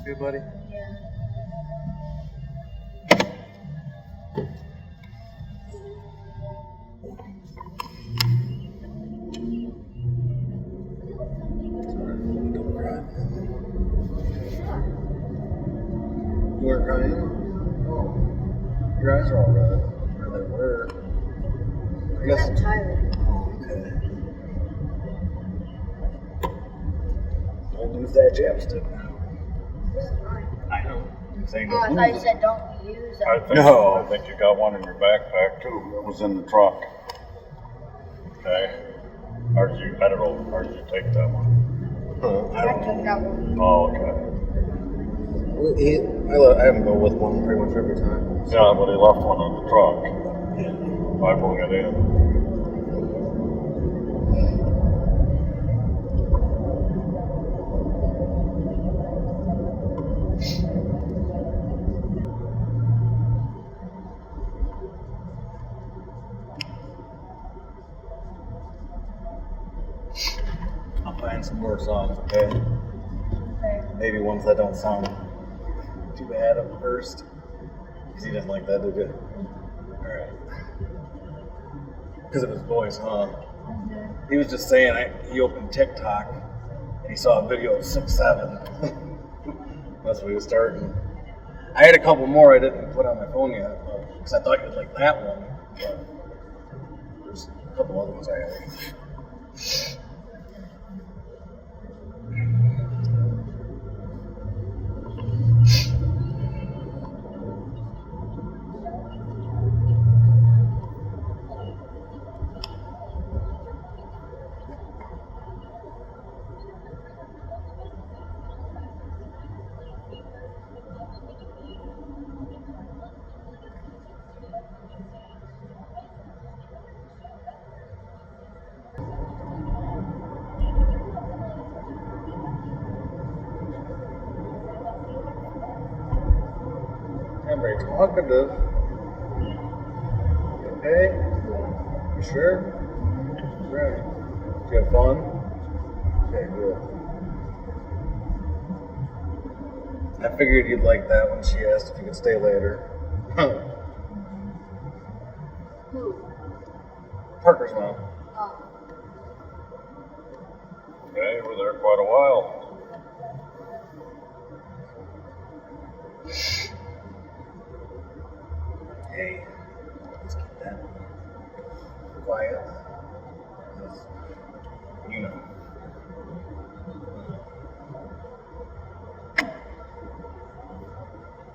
Good, buddy? Yeah. Don't cry. You weren't crying? Oh. Your eyes are all red. Or they were. I guess. I'm tired. Oh, okay. Don't lose that chapstick now. This is mine. I know. Saying Oh, I thought you said don't use it. I think you got one in your backpack too. It was in the truck. Okay. Or did you, I don't know, or did you take that one? I I don't took that one. Oh, okay. I let him go with one pretty much every time. Yeah, but he left one in the truck. I brought it in. I'll find some more songs, okay? Okay. Maybe ones that don't sound too bad at first. Because he didn't like that, did you? Alright. Because of his voice, huh? Mm-hmm. He was just saying, he opened TikTok and he saw a video of 6'7". That's what he was starting. I had a couple more I didn't put on my phone yet, because I thought you'd like that one. But there's a couple other ones I had. I'm very talkative. Okay? You sure? Right. Did you have fun? Okay, good. I figured you'd like that when she asked if you could stay later. Who? Parker's mom. Oh. Okay, you were there quite a while. Hey, let's keep that quiet. You know.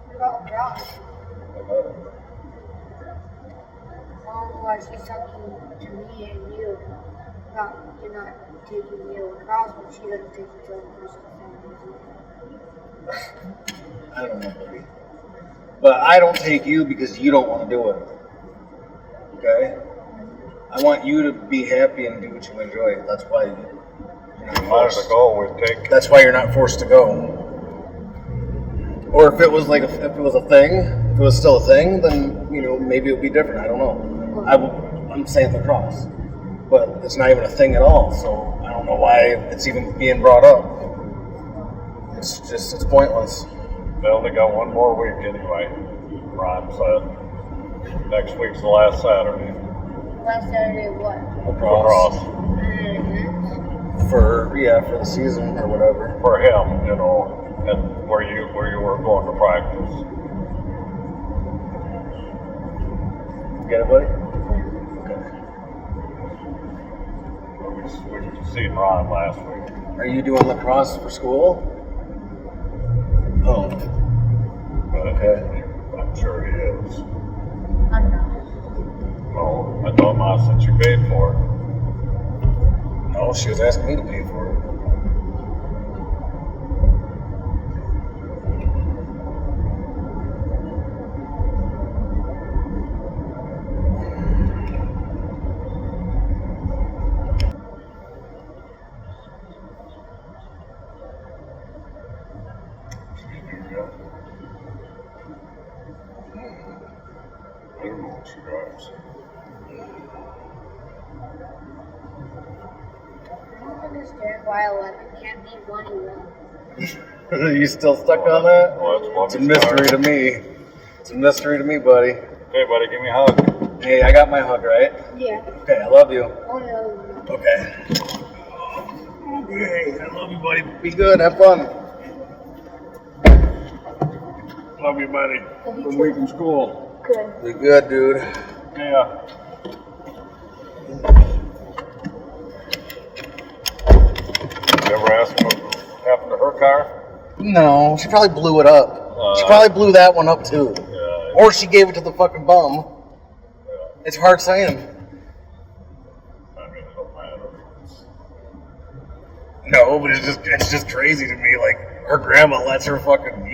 What about Ross? Oh, why she's talking to me and you about you're not taking me across, but she doesn't take each other personal family. I don't know, buddy. But I don't take you because you don't want to do it. Okay? I want you to be happy and do what you enjoy. That's why you're not Might forced. as go, we take. That's why you're not forced to go. Or if it was like if it was a thing, if it was still a thing, then maybe it would be different. I don't know. I'm saying lacrosse, but it's not even a thing at all. So I don't know why it's even being brought up. It's pointless. They only got one more week anyway, Ron said. Next week's the last Saturday. Last Saturday, what? Lacrosse. Mm-hmm. For the season or whatever. For him, and where you were going to practice. Get it, buddy? Okay. We seen Ron last week. Are you doing lacrosse for school? Oh. But Okay. I'm sure he is. I'm not. Well, I thought Ma said you paid for it. No, she was asking me to pay for it. I don't know what she drives. I don't understand why 11 can't be 1 11. You still stuck on that? Well, It's a mystery to me. It's a mystery to me, buddy. Okay, buddy, give me a hug. Hey, I got my hug, right? Yeah. Okay, I love you. Oh no. Okay. Okay, I love you, buddy. Be good. Have fun. Love you, buddy. Love you Good too. week in school. Good. Be good, dude. Yeah. You ever ask him what happened to her car? No, she probably blew it up. She probably blew that one up too. Yeah. Or she gave it to the fucking bum. Yeah. It's hard saying. I mean, it don't matter. No, but it's just crazy to me. Like her grandma lets her fucking